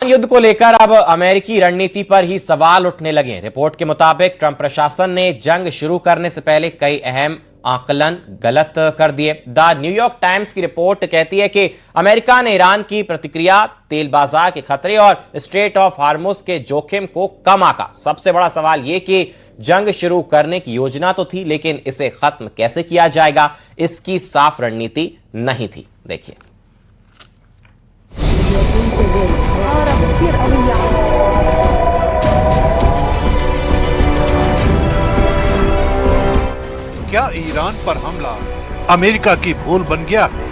युद्ध को लेकर अब अमेरिकी रणनीति पर ही सवाल उठने लगे। रिपोर्ट के मुताबिक ट्रंप प्रशासन ने जंग शुरू करने से पहले कई अहम आकलन गलत कर दिए। द न्यूयॉर्क टाइम्स की रिपोर्ट कहती है कि अमेरिका ने ईरान की प्रतिक्रिया, तेल बाजार के खतरे और स्ट्रेट ऑफ हार्मुज के जोखिम को कम आंका। सबसे बड़ा सवाल यह कि जंग शुरू करने की योजना तो थी, लेकिन इसे खत्म कैसे किया जाएगा, इसकी साफ रणनीति नहीं थी। देखिए, क्या ईरान पर हमला अमेरिका की भूल बन गया है?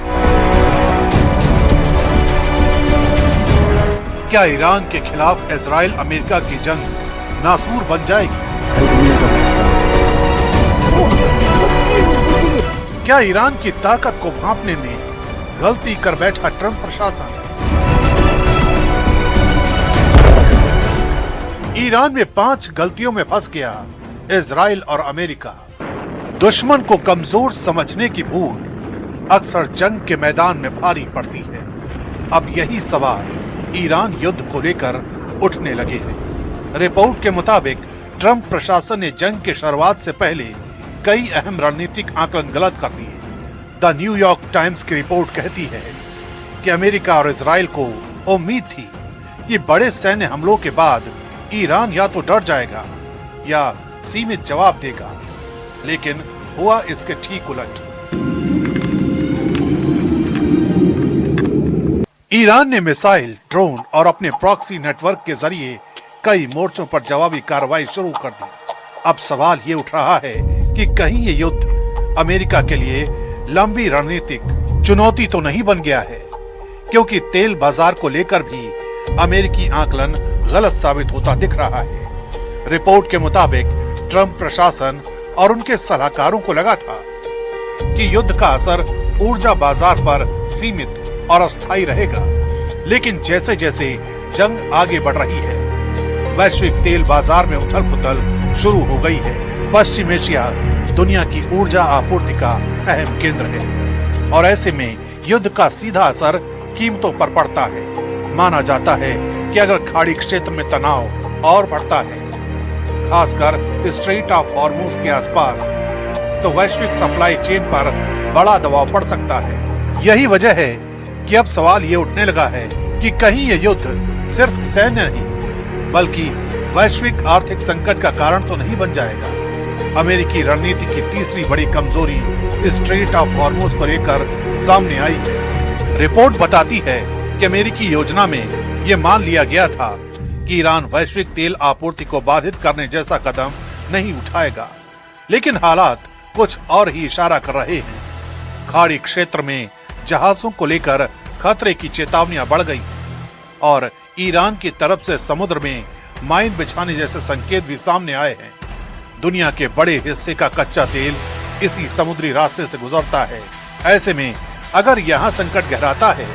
क्या ईरान के खिलाफ इजराइल अमेरिका की जंग नासूर बन जाएगी? क्या ईरान की ताकत को भांपने में गलती कर बैठा ट्रंप प्रशासन? ईरान में 5 गलतियों में फंस गया इजराइल और अमेरिका। दुश्मन को कमजोर समझने की भूल अक्सर जंग के मैदान में भारी पड़ती है। अब यही सवाल ईरान युद्ध को लेकर उठने लगे हैं। रिपोर्ट के मुताबिक ट्रंप प्रशासन ने जंग की शुरुआत से पहले कई अहम रणनीतिक आकलन गलत कर दिए। द न्यूयॉर्क टाइम्स की रिपोर्ट कहती है कि अमेरिका और इजराइल को उम्मीद थी कि बड़े सैन्य हमलों के बाद ईरान या तो डर जाएगा या सीमित जवाब देगा, लेकिन हुआ इसके ठीक उलट। ईरान ने मिसाइल, ड्रोन और अपने प्रॉक्सी नेटवर्क के जरिए कई मोर्चों पर जवाबी कार्रवाई शुरू कर दी। अब सवाल ये उठ रहा है कि कहीं ये युद्ध अमेरिका के लिए लंबी रणनीतिक चुनौती तो नहीं बन गया है, क्योंकि तेल बाजार को लेकर भी अमेरिकी आकलन गलत साबित होता दिख रहा है। रिपोर्ट के मुताबिक ट्रंप प्रशासन और उनके सलाहकारों को लगा था कि युद्ध का असर ऊर्जा बाजार पर सीमित और अस्थायी रहेगा, लेकिन जैसे जैसे जंग आगे बढ़ रही है, वैश्विक तेल बाजार में उथल-पुथल शुरू हो गई है। पश्चिम एशिया दुनिया की ऊर्जा आपूर्ति का अहम केंद्र है और ऐसे में युद्ध का सीधा असर कीमतों पर पड़ता है। माना जाता है कि अगर खाड़ी क्षेत्र में तनाव और बढ़ता है, खासकर स्ट्रेट ऑफ हॉर्मुज के आसपास, तो वैश्विक सप्लाई चेन पर बड़ा दबाव पड़ सकता है। यही वजह है कि अब सवाल ये उठने लगा है कि कहीं ये युद्ध सिर्फ सैन्य नहीं, बल्कि वैश्विक आर्थिक संकट का कारण तो नहीं बन जाएगा। अमेरिकी रणनीति की तीसरी बड़ी कमजोरी स्ट्रेट ऑफ हॉर्मुज को लेकर सामने आई है। रिपोर्ट बताती है कि अमेरिकी योजना में ये मान लिया गया था कि ईरान वैश्विक तेल आपूर्ति को बाधित करने जैसा कदम नहीं उठाएगा, लेकिन हालात कुछ और ही इशारा कर रहे हैं। खाड़ी क्षेत्र में जहाजों को लेकर खतरे की चेतावनियां बढ़ गई और ईरान की तरफ से समुद्र में माइन बिछाने जैसे संकेत भी सामने आए हैं। दुनिया के बड़े हिस्से का कच्चा तेल इसी समुद्री रास्ते से गुजरता है। ऐसे में अगर यहाँ संकट गहराता है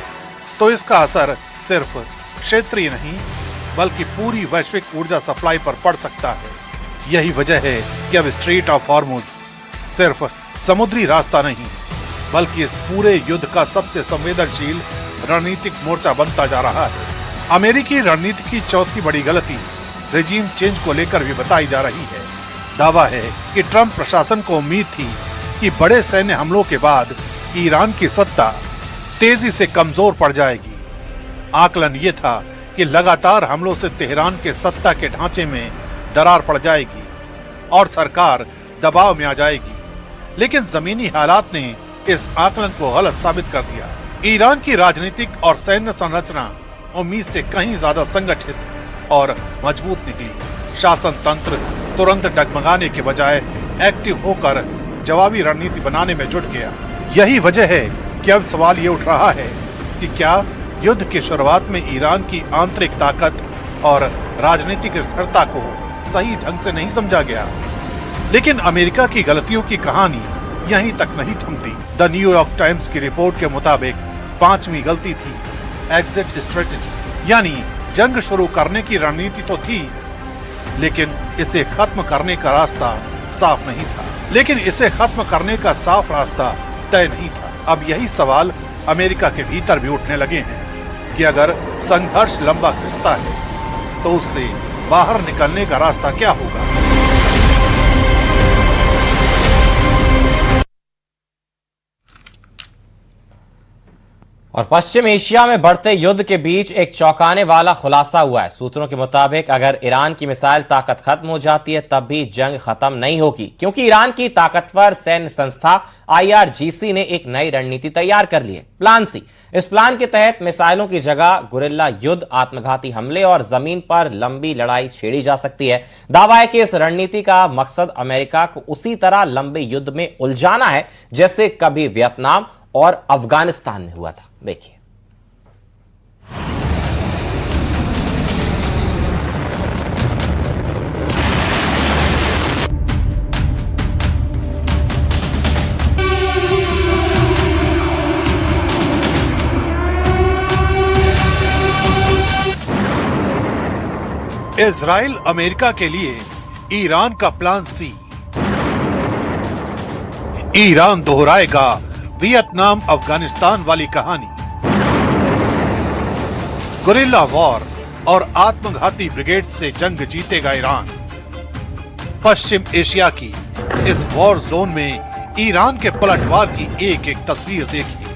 तो इसका असर सिर्फ क्षेत्रीय नहीं, बल्कि पूरी वैश्विक ऊर्जा सप्लाई पर पड़ सकता है। यही वजह है कि अब स्ट्रेट ऑफ हॉर्मुज सिर्फ समुद्री रास्ता नहीं, बल्कि इस पूरे युद्ध का सबसे संवेदनशील रणनीतिक मोर्चा बनता जा रहा है। अमेरिकी रणनीति की चौथी बड़ी गलती रेजिम चेंज को लेकर भी बताई जा रही है। दावा है कि ट्रंप प्रशासन को उम्मीद थी कि बड़े सैन्य हमलों के बाद ईरान की सत्ता तेजी से कमजोर पड़ जाएगी। आकलन ये था कि लगातार हमलों से तेहरान के सत्ता के ढांचे में दरार पड़ जाएगी और सरकार दबाव में आ जाएगी, लेकिन जमीनी हालात ने इस आकलन को गलत साबित कर दिया। ईरान की राजनीतिक और सैन्य संरचना उम्मीद से कहीं ज्यादा संगठित और मजबूत निकली। शासन तंत्र तुरंत डगमगाने के बजाय एक्टिव होकर जवाबी रणनीति बनाने में जुट गया। यही वजह है कि अब सवाल ये उठ रहा है कि क्या युद्ध की शुरुआत में ईरान की आंतरिक ताकत और राजनीतिक स्थिरता को सही ढंग से नहीं समझा गया। लेकिन अमेरिका की गलतियों की कहानी यहीं तक नहीं थमती। द न्यूयॉर्क टाइम्स की रिपोर्ट के मुताबिक 5वीं गलती थी एग्जिट स्ट्रेटेजी, यानी जंग शुरू करने की रणनीति तो थी, लेकिन इसे खत्म करने का रास्ता साफ नहीं था। लेकिन इसे खत्म करने का साफ रास्ता तय नहीं था। अब यही सवाल अमेरिका के भीतर भी उठने लगे हैं। कि अगर संघर्ष लंबा खिंचता है तो उससे बाहर निकलने का रास्ता क्या होगा। और पश्चिम एशिया में बढ़ते युद्ध के बीच एक चौंकाने वाला खुलासा हुआ है। सूत्रों के मुताबिक अगर ईरान की मिसाइल ताकत खत्म हो जाती है तब भी जंग खत्म नहीं होगी, क्योंकि ईरान की ताकतवर सैन्य संस्था IRGC ने एक नई रणनीति तैयार कर ली है, प्लान सी। इस प्लान के तहत मिसाइलों की जगह गुरिल्ला युद्ध, आत्मघाती हमले और जमीन पर लंबी लड़ाई छेड़ी जा सकती है। दावा है कि इस रणनीति का मकसद अमेरिका को उसी तरह लंबे युद्ध में उलझाना है जैसे कभी वियतनाम और अफगानिस्तान में हुआ था। देखिए, इजराइल अमेरिका के लिए ईरान का प्लान सी। ईरान दोहराएगा वियतनाम अफगानिस्तान वाली कहानी। गुरिल्ला वॉर और आत्मघाती ब्रिगेड से जंग जीतेगा ईरान। पश्चिम एशिया की इस वॉर जोन में ईरान के पलटवार की एक एक तस्वीर देखिए।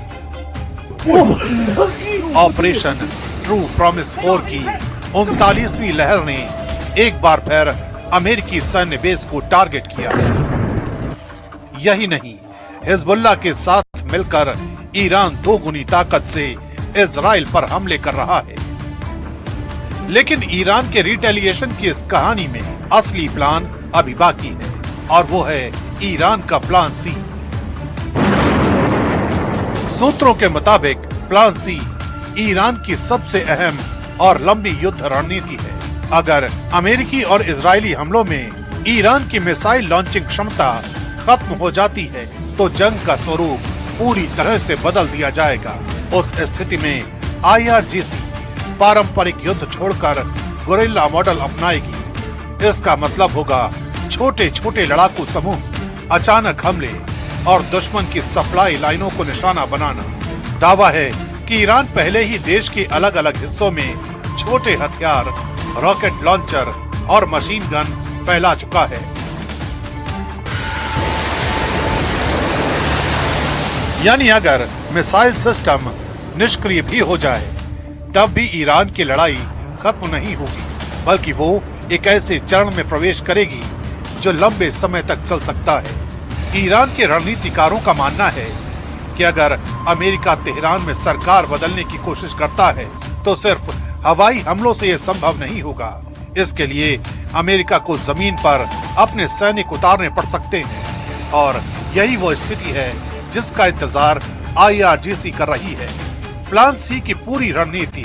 ऑपरेशन ट्रू प्रॉमिस 4 की 39वीं लहर ने एक बार फिर अमेरिकी सैन्य बेस को टारगेट किया। यही नहीं, हिजबुल्लाह के साथ मिलकर ईरान दोगुनी ताकत से इजराइल पर हमले कर रहा है। लेकिन ईरान के रिटेलिएशन की इस कहानी में असली प्लान अभी बाकी है, और वो है ईरान का प्लान सी। सूत्रों के मुताबिक प्लान सी ईरान की सबसे अहम और लंबी युद्ध रणनीति है। अगर अमेरिकी और इजरायली हमलों में ईरान की मिसाइल लॉन्चिंग क्षमता खत्म हो जाती है तो जंग का स्वरूप पूरी तरह से बदल दिया जाएगा। उस स्थिति में IRGC पारंपरिक युद्ध छोड़कर गुरिल्ला मॉडल अपनाएगी। इसका मतलब होगा छोटे छोटे लड़ाकू समूह, अचानक हमले और दुश्मन की सप्लाई लाइनों को निशाना बनाना। दावा है कि ईरान पहले ही देश के अलग अलग हिस्सों में छोटे हथियार, रॉकेट लॉन्चर और मशीन गन फैला चुका है। यानी अगर मिसाइल सिस्टम निष्क्रिय भी हो जाए तब भी ईरान की लड़ाई खत्म नहीं होगी, बल्कि वो एक ऐसे चरण में प्रवेश करेगी जो लंबे समय तक चल सकता है। ईरान के रणनीतिकारों का मानना है कि अगर अमेरिका तेहरान में सरकार बदलने की कोशिश करता है तो सिर्फ हवाई हमलों से यह संभव नहीं होगा। इसके लिए अमेरिका को जमीन पर अपने सैनिक उतारने पड़ सकते हैं, और यही वो स्थिति है जिसका इंतजार IRGC कर रही है। प्लान सी की पूरी रणनीति